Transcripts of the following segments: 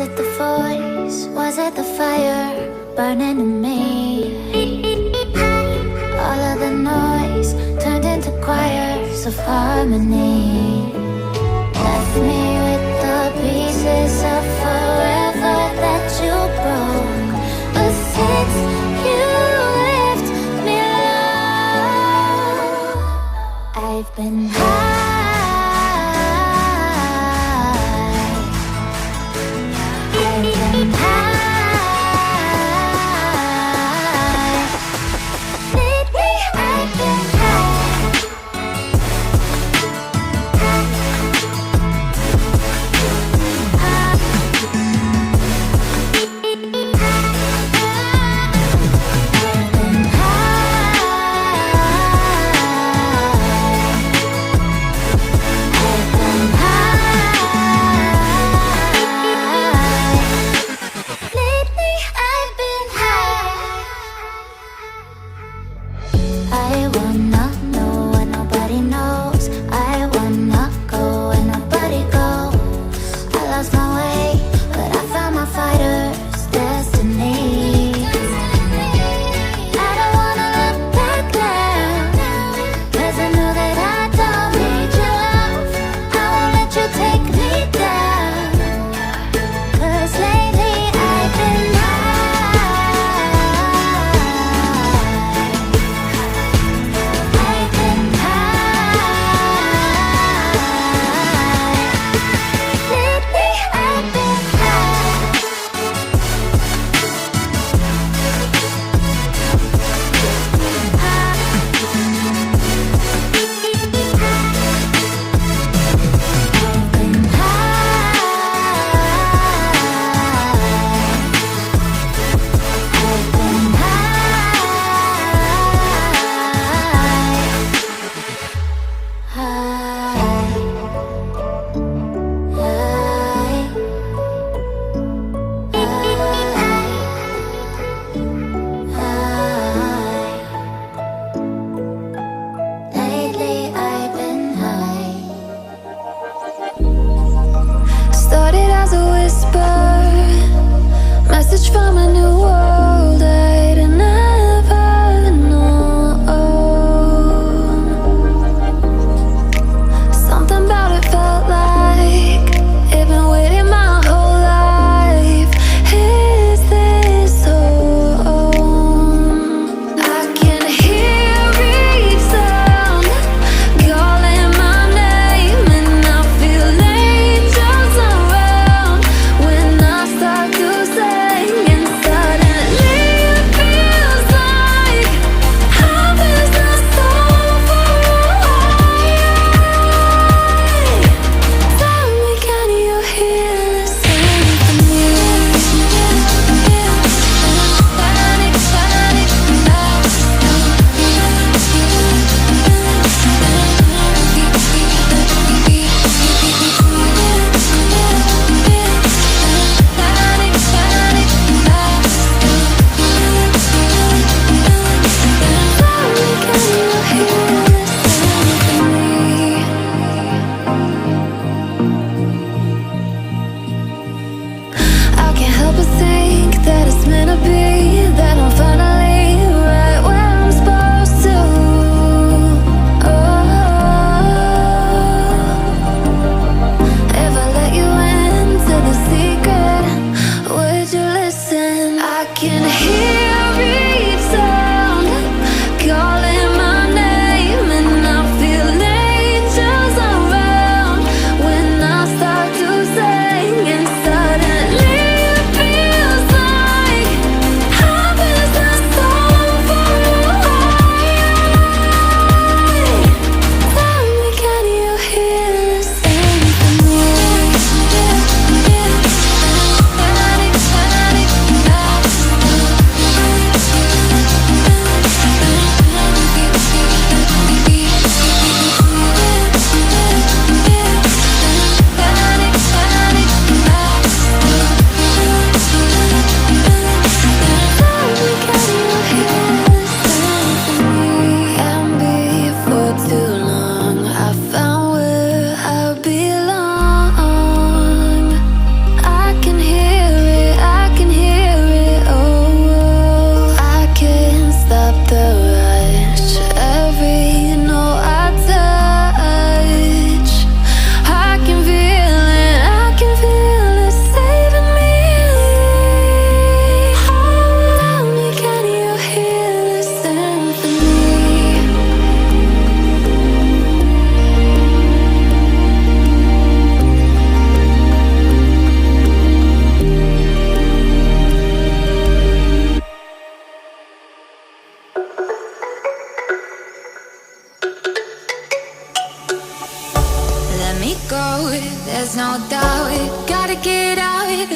it the voice? Was it the fire burning in me? All of the noise turned into choirs of harmony. Left me with the pieces of forever that you broke. But since you left me alone, I've been high.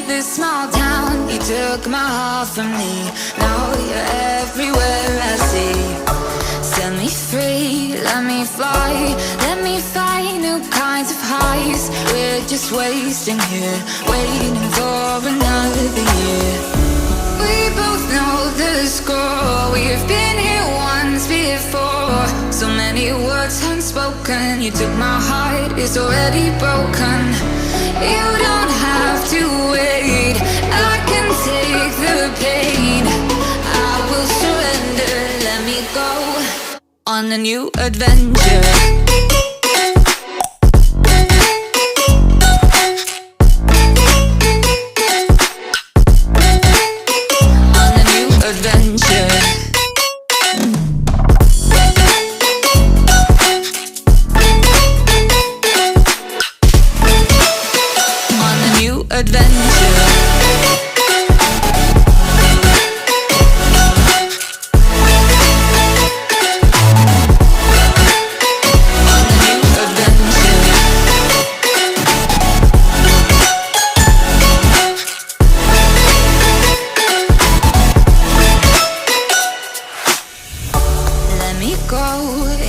this small town. You took my heart from me. Now you're everywhere I see. Set me free, let me fly. Let me find new kinds of highs. We're just wasting here, waiting for another year. We both know the score. We've been here once before. So many words unspoken. You took my heart, it's already broken. You don't have to wait, I can take the pain. I will surrender, let me go on a new adventure.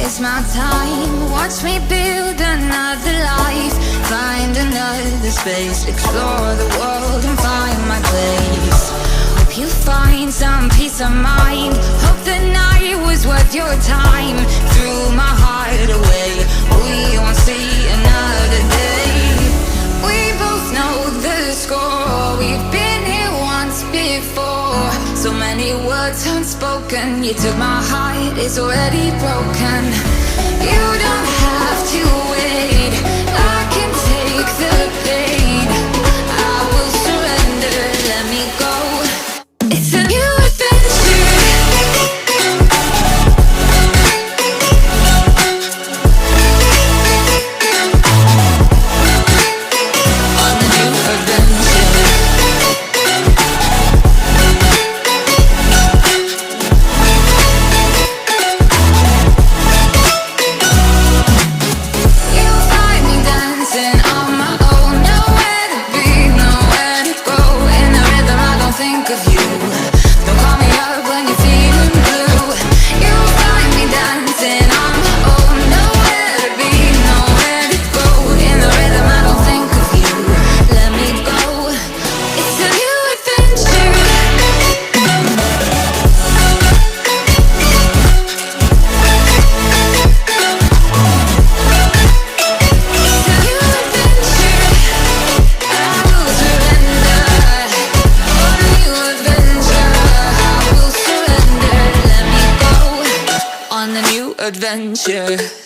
It's my time, watch me build another life. Find another space, explore the world and find my place. Hope you find some peace of mind. Hope the night was worth your time. Threw my heart away, we won't see another day. We both know the score, we've been here once before. So many words unspoken. You took my heart, it's already broken. You don't have to wait, I can take the pain. I will surrender, let me go. It's a new adventure. On a new adventure. Adventure.